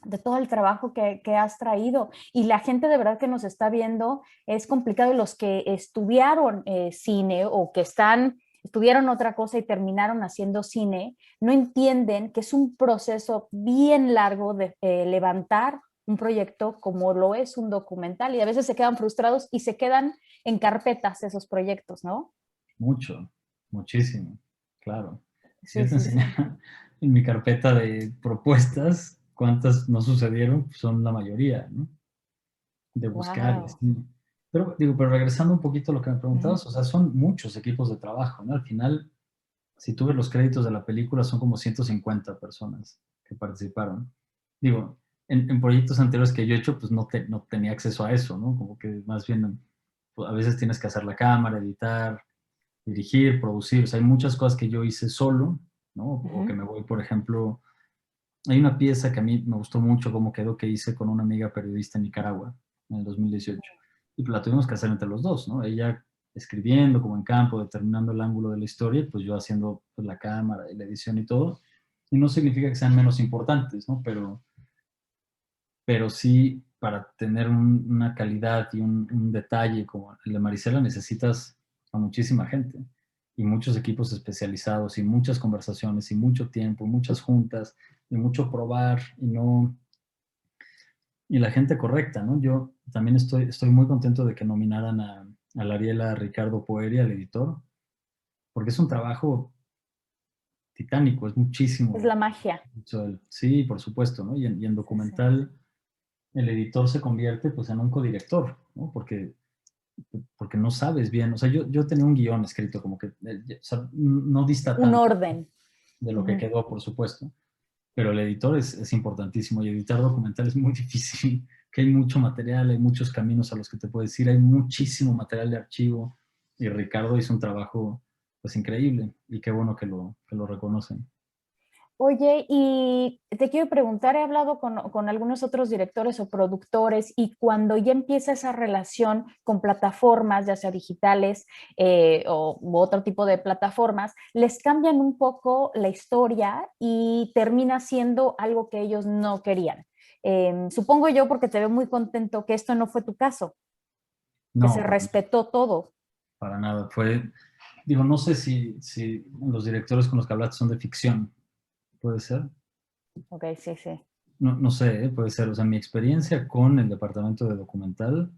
[SPEAKER 1] de todo el trabajo que has traído y la gente de verdad que nos está viendo es complicado. Los que estudiaron cine o que estudiaron otra cosa y terminaron haciendo cine, no entienden que es un proceso bien largo de levantar un proyecto como lo es un documental y a veces se quedan frustrados y se quedan en carpetas esos proyectos, ¿no?
[SPEAKER 2] mucho, muchísimo, claro. Si
[SPEAKER 1] Sí,
[SPEAKER 2] yo te
[SPEAKER 1] sí, sí.
[SPEAKER 2] enseñara en mi carpeta de propuestas, cuántas no sucedieron, pues son la mayoría, ¿no? De buscar y
[SPEAKER 1] Wow.
[SPEAKER 2] así. Pero digo, pero regresando un poquito a lo que me
[SPEAKER 1] Uh -huh.
[SPEAKER 2] preguntabas, o sea, son muchos equipos de trabajo, ¿no? Al final, si tú ves los créditos de la película, son como 150 personas que participaron. Digo, en proyectos anteriores que yo he hecho, pues no tenía acceso a eso, ¿no? Como que más bien, pues, a veces tienes que hacer la cámara, editar, dirigir, producir. O sea, hay muchas cosas que yo hice solo, ¿no?
[SPEAKER 1] Uh
[SPEAKER 2] O que
[SPEAKER 1] -huh.
[SPEAKER 2] me voy, por ejemplo, hay una pieza que a mí me gustó mucho cómo quedó, que hice con una amiga periodista en Nicaragua en el 2018. Y pues la tuvimos que hacer entre los dos, ¿no? Ella escribiendo como en campo, determinando el ángulo de la historia, y pues yo haciendo pues, la cámara y la edición y todo. Y no significa que sean menos importantes, ¿no? Pero sí, para tener una calidad y un detalle como el de Marisela, necesitas a muchísima gente y muchos equipos especializados y muchas conversaciones y mucho tiempo, muchas juntas y mucho probar y no y la gente correcta, ¿no? Yo también estoy muy contento de que nominaran a la Ariela Ricardo Poeri, al editor, porque es un trabajo titánico, es
[SPEAKER 1] Es
[SPEAKER 2] muchísimo.
[SPEAKER 1] la magia.
[SPEAKER 2] Sí, por supuesto, ¿no? Y en
[SPEAKER 1] Sí, sí.
[SPEAKER 2] documental el editor se convierte pues en un codirector, ¿no? Porque no sabes bien, o sea, yo tenía un guión escrito como que, o sea, no dista
[SPEAKER 1] Un
[SPEAKER 2] tanto
[SPEAKER 1] orden.
[SPEAKER 2] de lo que quedó, por supuesto, pero el editor es importantísimo y editar documental es muy difícil, que hay mucho material, hay muchos caminos a los que te puedes ir, hay muchísimo material de archivo y Ricardo hizo un trabajo pues increíble y qué bueno que lo reconocen.
[SPEAKER 1] Oye, y te quiero preguntar, he hablado con algunos otros directores o productores y cuando ya empieza esa relación con plataformas, ya sea digitales u otro tipo de plataformas, les cambian un poco la historia y termina siendo algo que ellos no querían. Supongo yo, porque te veo muy contento, que esto no fue tu caso, que se
[SPEAKER 2] No,
[SPEAKER 1] respetó todo.
[SPEAKER 2] para nada. Digo, no sé si los directores con los que hablaste son de ficción, puede ser.
[SPEAKER 1] Ok, sí, sí.
[SPEAKER 2] No, no sé, puede ser. O sea, mi experiencia con el departamento de documental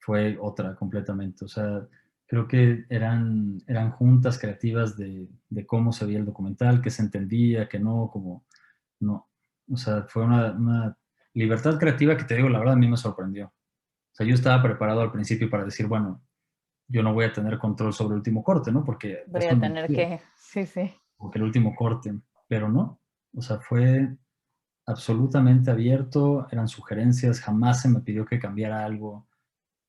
[SPEAKER 2] fue otra completamente. O sea, creo que eran juntas creativas de cómo se veía el documental, que se entendía, que no, como, no. O sea, fue una libertad creativa que te digo, la verdad a mí me sorprendió. O sea, yo estaba preparado al principio para decir, bueno, yo no voy a tener control sobre el último corte, ¿no? Porque
[SPEAKER 1] Voy
[SPEAKER 2] eso
[SPEAKER 1] a
[SPEAKER 2] me
[SPEAKER 1] tener
[SPEAKER 2] motiva,
[SPEAKER 1] que, sí, sí.
[SPEAKER 2] porque el último corte, pero no. O sea, fue absolutamente abierto, eran sugerencias, jamás se me pidió que cambiara algo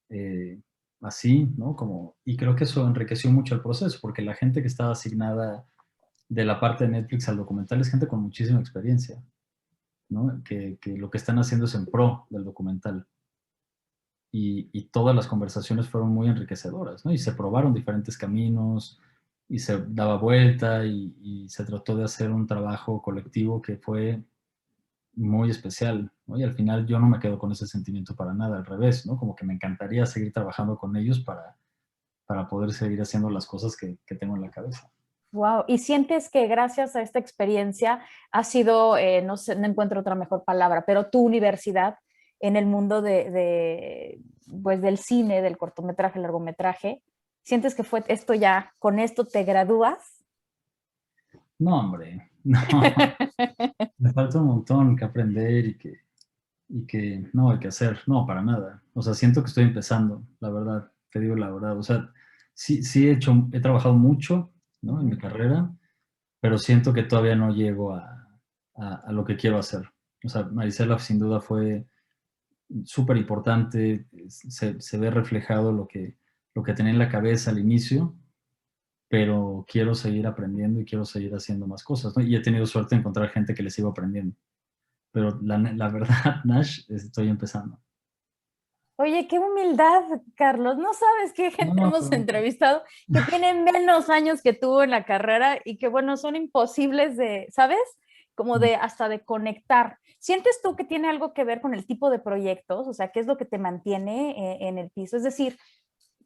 [SPEAKER 2] eh, así, ¿no? Y creo que eso enriqueció mucho el proceso, porque la gente que estaba asignada de la parte de Netflix al documental es gente con muchísima experiencia, ¿no? Que lo que están haciendo es en pro del documental. Y todas las conversaciones fueron muy enriquecedoras, ¿no? Y se probaron diferentes caminos y se daba vuelta y se trató de hacer un trabajo colectivo que fue muy especial, ¿no? Y al final yo no me quedo con ese sentimiento para nada, al revés, ¿no? Como que me encantaría seguir trabajando con ellos para poder seguir haciendo las cosas que tengo en la cabeza.
[SPEAKER 1] Wow, ¿y sientes que gracias a esta experiencia ha sido, no sé, no encuentro otra mejor palabra, pero tu universidad en el mundo pues del cine, del cortometraje, largometraje? ¿Sientes que fue esto ya, con esto te gradúas?
[SPEAKER 2] No, hombre, no, me falta un montón que aprender y que no hay que hacer, no, para nada. O sea, siento que estoy empezando, la verdad, te digo la verdad. O sea, sí he trabajado mucho, ¿no? En mi carrera, pero siento que todavía no llego a lo que quiero hacer. O sea, Marisela sin duda fue súper importante, se ve reflejado lo que tenía en la cabeza al inicio, pero quiero seguir aprendiendo y quiero seguir haciendo más cosas, ¿no? Y he tenido suerte de encontrar gente que le sigo aprendiendo. Pero la verdad, Nash, estoy empezando.
[SPEAKER 1] Oye, qué humildad, Carlos. No sabes qué
[SPEAKER 2] No,
[SPEAKER 1] gente
[SPEAKER 2] no,
[SPEAKER 1] hemos
[SPEAKER 2] pero
[SPEAKER 1] entrevistado que tiene menos años que tú en la carrera y que, bueno, son imposibles de, ¿sabes? Como de hasta de conectar. ¿Sientes tú que tiene algo que ver con el tipo de proyectos? O sea, ¿qué es lo que te mantiene en el piso? Es decir,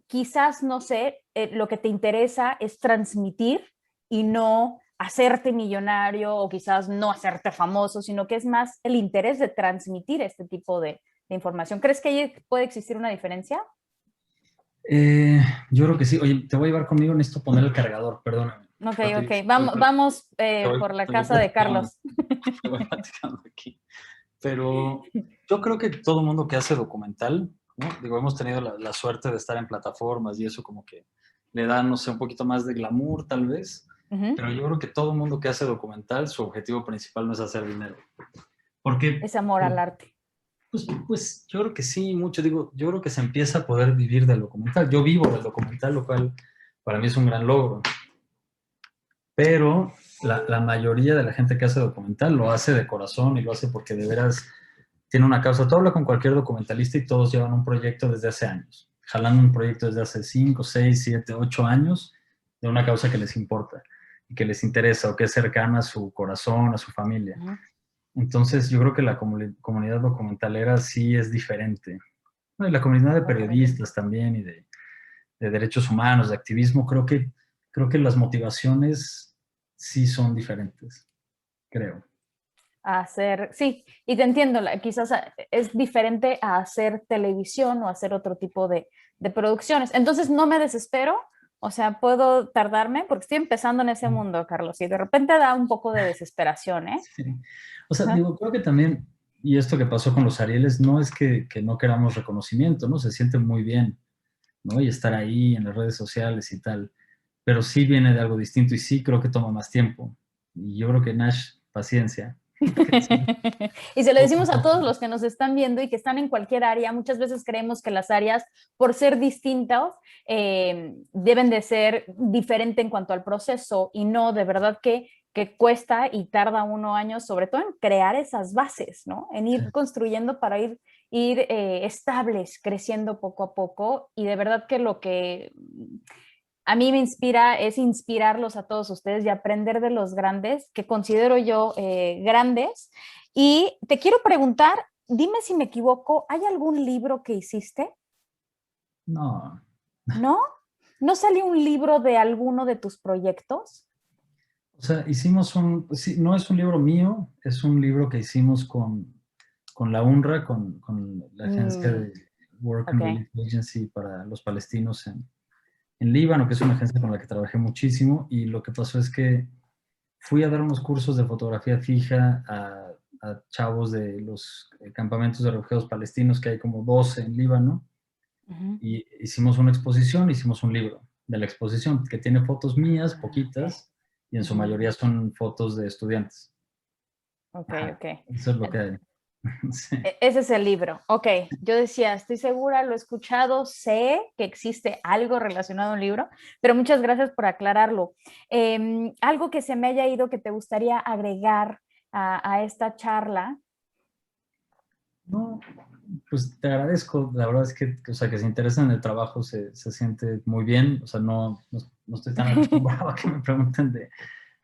[SPEAKER 1] quizás, no sé, lo que te interesa es transmitir y no hacerte millonario o quizás no hacerte famoso, sino que es más el interés de transmitir este tipo de información. ¿Crees que ahí puede existir una diferencia?
[SPEAKER 2] eh, yo creo que sí. Oye, te voy a llevar conmigo, necesito poner el cargador, perdóname.
[SPEAKER 1] Ok, ok.
[SPEAKER 2] Rapidísimo,
[SPEAKER 1] Vamos por la
[SPEAKER 2] te voy
[SPEAKER 1] casa de
[SPEAKER 2] platicando,
[SPEAKER 1] Carlos.
[SPEAKER 2] te voy platicando aquí. Pero yo creo que todo el mundo que hace documental, ¿no? Digo, hemos tenido la suerte de estar en plataformas y eso como que le da, no sé, un poquito más de glamour tal vez,
[SPEAKER 1] Uh -huh.
[SPEAKER 2] pero yo creo que todo el mundo que hace documental, su objetivo principal no es hacer dinero. Porque,
[SPEAKER 1] Es amor al arte.
[SPEAKER 2] pues yo creo que sí, mucho, digo, yo creo que se empieza a poder vivir del documental. Yo vivo del documental, lo cual para mí es un gran logro, pero la mayoría de la gente que hace documental lo hace de corazón y lo hace porque de veras tiene una causa. Tú hablas con cualquier documentalista y todos llevan un proyecto desde hace años, jalando un proyecto desde hace 5, 6, 7, 8 años de una causa que les importa y que les interesa o que es cercana a su corazón, a su familia.
[SPEAKER 1] Uh -huh.
[SPEAKER 2] Entonces yo creo que la comunidad documentalera sí es diferente. ¿No? Y la comunidad de
[SPEAKER 1] Correcto.
[SPEAKER 2] periodistas también y de derechos humanos, de activismo, creo que las motivaciones sí son diferentes, creo.
[SPEAKER 1] A hacer, sí, y te entiendo, quizás es diferente a hacer televisión o hacer otro tipo de producciones. Entonces no me desespero, o sea, puedo tardarme porque estoy empezando en ese mundo, Carlos, y de repente da un poco de desesperación, ¿eh?
[SPEAKER 2] Sí. O sea,
[SPEAKER 1] Ajá.
[SPEAKER 2] digo, creo que también y esto que pasó con los Arieles no es que no queramos reconocimiento, ¿no? Se siente muy bien, ¿no? Y estar ahí en las redes sociales y tal, pero sí viene de algo distinto y sí creo que toma más tiempo. Y yo creo que Nash, paciencia.
[SPEAKER 1] Y se lo
[SPEAKER 2] Poco a
[SPEAKER 1] decimos a todos
[SPEAKER 2] poco.
[SPEAKER 1] los que nos están viendo y que están en cualquier área. Muchas veces creemos que las áreas, por ser distintas, deben de ser diferentes en cuanto al proceso y no, de verdad que cuesta y tarda 1 año, sobre todo en crear esas bases, ¿no? En
[SPEAKER 2] Sí.
[SPEAKER 1] ir construyendo para ir estables, creciendo poco a poco. Y de verdad que lo que a mí me inspira es inspirarlos a todos ustedes y aprender de los grandes, que considero yo grandes. Y te quiero preguntar, dime si me equivoco, ¿hay algún libro que hiciste?
[SPEAKER 2] No,
[SPEAKER 1] ¿No? ¿No salió un libro de alguno de tus proyectos?
[SPEAKER 2] o sea, hicimos pues sí, no es un libro mío, es un libro que hicimos con la UNRWA, con la agencia
[SPEAKER 1] Mm,
[SPEAKER 2] de Work and
[SPEAKER 1] ok.
[SPEAKER 2] Relief Agency para los palestinos en Líbano, que es una agencia con la que trabajé muchísimo, y lo que pasó es que fui a dar unos cursos de fotografía fija a chavos de los campamentos de refugiados palestinos, que hay como 12 en Líbano,
[SPEAKER 1] Uh -huh.
[SPEAKER 2] y hicimos una exposición, hicimos un libro de la exposición que tiene fotos mías,
[SPEAKER 1] Okay.
[SPEAKER 2] poquitas, y en
[SPEAKER 1] Uh
[SPEAKER 2] su
[SPEAKER 1] -huh.
[SPEAKER 2] mayoría son fotos de estudiantes.
[SPEAKER 1] Ok,
[SPEAKER 2] Ajá,
[SPEAKER 1] ok.
[SPEAKER 2] eso es lo que hay. Sí.
[SPEAKER 1] Ese es el libro. Ok, yo decía, estoy segura, lo he escuchado, sé que existe algo relacionado a un libro, pero muchas gracias por aclararlo. Algo que se me haya ido que te gustaría agregar a esta charla.
[SPEAKER 2] No, pues te agradezco. La verdad es que, o sea, que se interesen en el trabajo se siente muy bien. O sea, no estoy tan acostumbrado a que me pregunten de...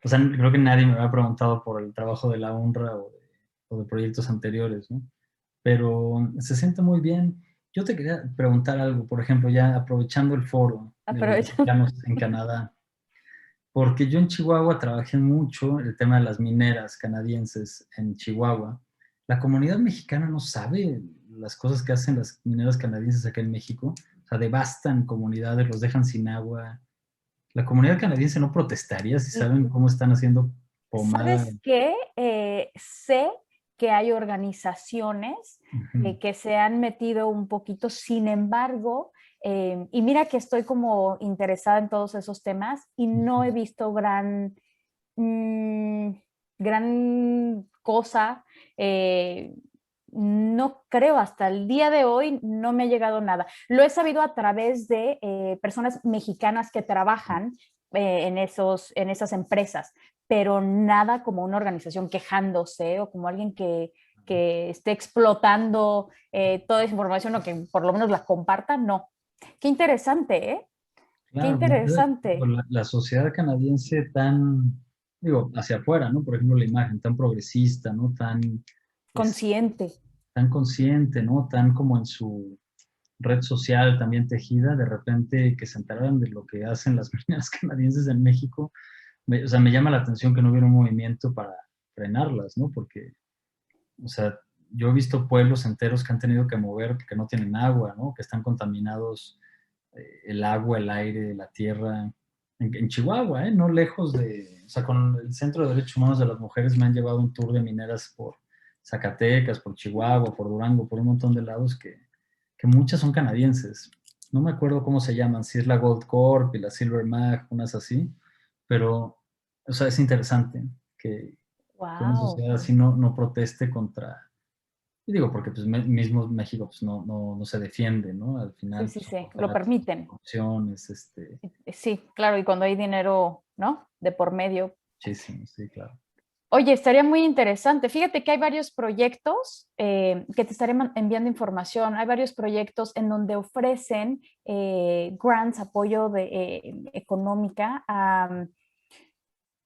[SPEAKER 2] O sea, creo que nadie me había preguntado por el trabajo de la UNRWA o de proyectos anteriores, ¿no? Pero se siente muy bien. Yo te quería preguntar algo, por ejemplo, ya aprovechando el foro de los
[SPEAKER 1] Aprovecho.
[SPEAKER 2] mexicanos en Canadá, porque yo en Chihuahua trabajé mucho el tema de las mineras canadienses en Chihuahua. La comunidad mexicana no sabe las cosas que hacen las mineras canadienses acá en México. O sea, devastan comunidades, los dejan sin agua. La comunidad canadiense no protestaría si saben cómo están haciendo pomada.
[SPEAKER 1] ¿Sabes qué? Sé que hay organizaciones
[SPEAKER 2] Ujú,
[SPEAKER 1] que se han metido un poquito, sin embargo, y mira que estoy como interesada en todos esos temas y no he
[SPEAKER 2] ujú.
[SPEAKER 1] visto mmm, gran cosa. No creo, hasta el día de hoy no me ha llegado nada. Lo he sabido a través de personas mexicanas que trabajan en esas empresas, pero nada como una organización quejándose o como alguien que esté explotando toda esa información o que por lo menos la comparta, no. Qué interesante, ¿eh? Qué
[SPEAKER 2] Claro,
[SPEAKER 1] interesante.
[SPEAKER 2] la sociedad canadiense tan, digo, hacia afuera, ¿no? Por ejemplo, la imagen tan progresista, ¿no? Es,
[SPEAKER 1] Consciente.
[SPEAKER 2] tan consciente, ¿no? Tan como en su red social también tejida, de repente que se enteraran de lo que hacen las mineras canadienses en México, o sea, me llama la atención que no hubiera un movimiento para frenarlas, ¿no? Porque, o sea, yo he visto pueblos enteros que han tenido que mover porque no tienen agua, ¿no? Que están contaminados el agua, el aire, la tierra. En Chihuahua, ¿eh? No lejos de, o sea, con el Centro de Derechos Humanos de las Mujeres me han llevado un tour de mineras por Zacatecas, por Chihuahua, por Durango, por un montón de lados que muchas son canadienses. No me acuerdo cómo se llaman, si es la Gold Corp y la Silver Mag, unas así, pero, o sea, es interesante que una
[SPEAKER 1] Wow.
[SPEAKER 2] sociedad así no proteste contra, y digo, porque pues mismo México pues no se defiende, ¿no? Al
[SPEAKER 1] Sí,
[SPEAKER 2] final
[SPEAKER 1] sí,
[SPEAKER 2] pues, son
[SPEAKER 1] sí, lo
[SPEAKER 2] contratos,
[SPEAKER 1] permiten.
[SPEAKER 2] opciones,
[SPEAKER 1] Sí, claro, y cuando hay dinero, ¿no? De por medio.
[SPEAKER 2] muchísimo, sí, claro.
[SPEAKER 1] Oye, estaría muy interesante. Fíjate que hay varios proyectos que te estaré enviando información. Hay varios proyectos en donde ofrecen grants, apoyo económica a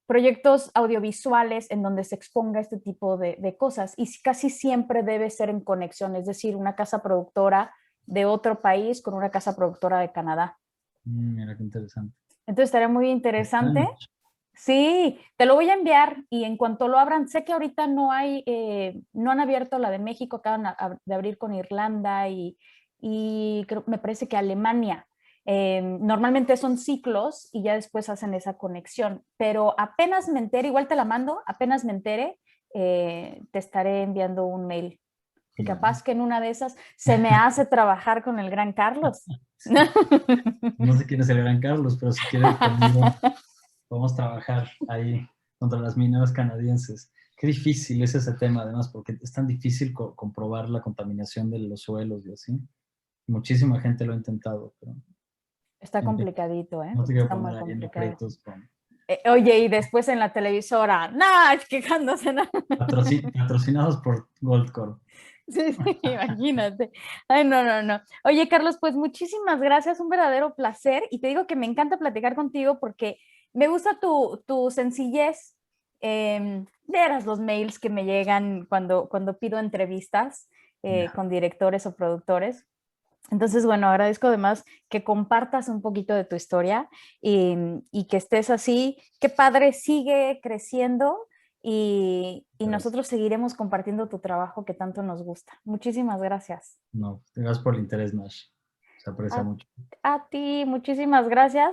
[SPEAKER 1] proyectos audiovisuales en donde se exponga este tipo de cosas. Y casi siempre debe ser en conexión, es decir, una casa productora de otro país con una casa productora de Canadá.
[SPEAKER 2] Mira qué interesante.
[SPEAKER 1] Entonces estaría muy interesante.
[SPEAKER 2] Spanish.
[SPEAKER 1] Sí, te lo voy a enviar y en cuanto lo abran, sé que ahorita no han abierto la de México, acaban de abrir con Irlanda y me parece que Alemania. Normalmente son ciclos y ya después hacen esa conexión, pero apenas me entere, igual te la mando, apenas me entere, te estaré enviando un mail Y capaz que en una de esas se me hace trabajar con el gran Carlos.
[SPEAKER 2] Sí. No sé quién es el gran Carlos, pero si quieres conmigo, podemos trabajar ahí contra las mineras canadienses. Qué difícil es ese tema, además, porque es tan difícil comprobar la contaminación de los suelos y así. Muchísima gente lo ha intentado, pero
[SPEAKER 1] Está
[SPEAKER 2] no te,
[SPEAKER 1] complicadito, ¿eh?
[SPEAKER 2] no te quiero
[SPEAKER 1] Está muy
[SPEAKER 2] poner ahí en
[SPEAKER 1] complicado.
[SPEAKER 2] aprietos con
[SPEAKER 1] Oye, y después en la televisora, ¡nah! Quejándose, ¿no?
[SPEAKER 2] patrocinados por Goldcorp.
[SPEAKER 1] Sí, sí, imagínate. Ay, no, no, no. Oye, Carlos, pues muchísimas gracias, un verdadero placer. Y te digo que me encanta platicar contigo porque me gusta tu sencillez. Verás los mails que me llegan cuando pido entrevistas
[SPEAKER 2] Ya,
[SPEAKER 1] con directores o productores. Entonces, bueno, agradezco además que compartas un poquito de tu historia y que estés así. Qué padre, sigue creciendo y
[SPEAKER 2] gracias.
[SPEAKER 1] nosotros seguiremos compartiendo tu trabajo que tanto nos gusta. Muchísimas gracias.
[SPEAKER 2] No, gracias por el interés, Nash. Se aprecia
[SPEAKER 1] A,
[SPEAKER 2] mucho.
[SPEAKER 1] a ti, muchísimas gracias.